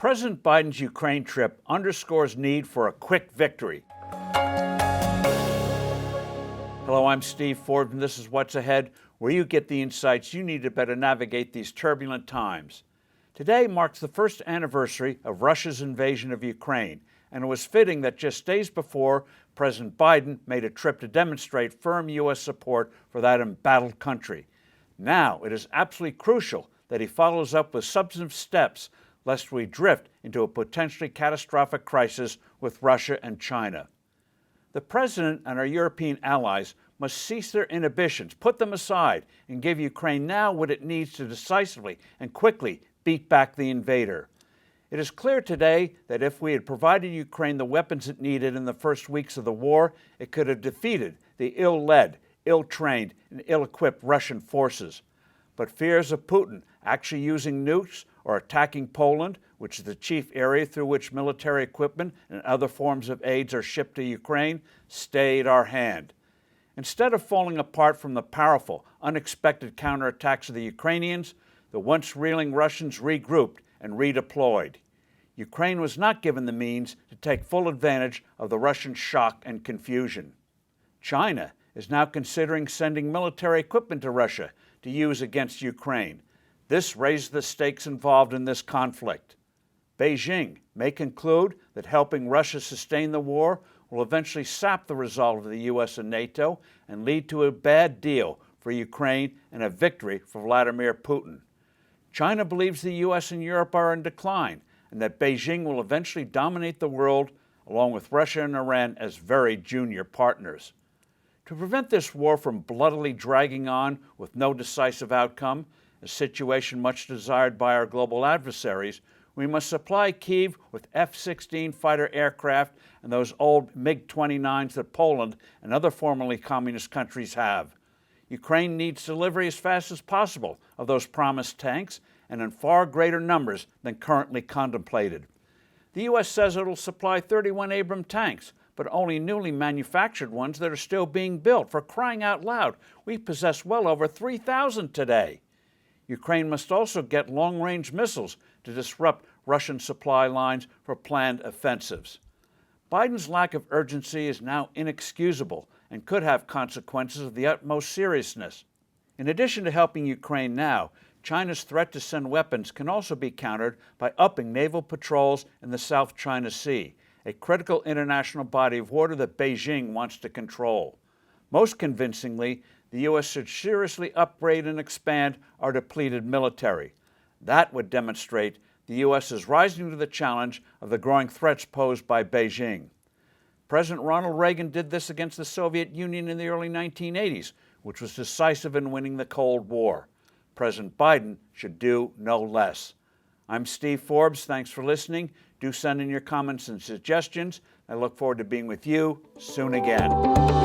President Biden's Ukraine trip underscores need for a quick victory. Hello, I'm Steve Forbes, and this is What's Ahead, where you get the insights you need to better navigate these turbulent times. Today marks the first anniversary of Russia's invasion of Ukraine, and it was fitting that just days before, President Biden made a trip to demonstrate firm U.S. support for that embattled country. Now it is absolutely crucial that he follows up with substantive steps lest we drift into a potentially catastrophic crisis with Russia and China. The President and our European allies must cease their inhibitions, put them aside, and give Ukraine now what it needs to decisively and quickly beat back the invader. It is clear today that if we had provided Ukraine the weapons it needed in the first weeks of the war, it could have defeated the ill-led, ill-trained, and ill-equipped Russian forces. But fears of Putin actually using nukes or attacking Poland, which is the chief area through which military equipment and other forms of aids are shipped to Ukraine, stayed our hand. Instead of falling apart from the powerful, unexpected counterattacks of the Ukrainians, the once reeling Russians regrouped and redeployed. Ukraine was not given the means to take full advantage of the Russian shock and confusion. China is now considering sending military equipment to Russia to use against Ukraine. This raises the stakes involved in this conflict. Beijing may conclude that helping Russia sustain the war will eventually sap the resolve of the U.S. and NATO and lead to a bad deal for Ukraine and a victory for Vladimir Putin. China believes the U.S. and Europe are in decline and that Beijing will eventually dominate the world along with Russia and Iran as very junior partners. To prevent this war from bloodily dragging on with no decisive outcome, a situation much desired by our global adversaries, we must supply Kyiv with F-16 fighter aircraft and those old MiG-29s that Poland and other formerly communist countries have. Ukraine needs delivery as fast as possible of those promised tanks and in far greater numbers than currently contemplated. The U.S. says it will supply 31 Abrams tanks, but only newly manufactured ones that are still being built. For crying out loud, we possess well over 3,000 today. Ukraine must also get long-range missiles to disrupt Russian supply lines for planned offensives. Biden's lack of urgency is now inexcusable and could have consequences of the utmost seriousness. In addition to helping Ukraine now, China's threat to send weapons can also be countered by upping naval patrols in the South China Sea, a critical international body of water that Beijing wants to control. Most convincingly, the U.S. should seriously upgrade and expand our depleted military. That would demonstrate the U.S. is rising to the challenge of the growing threats posed by Beijing. President Ronald Reagan did this against the Soviet Union in the early 1980s, which was decisive in winning the Cold War. President Biden should do no less. I'm Steve Forbes. Thanks for listening. Do send in your comments and suggestions. I look forward to being with you soon again.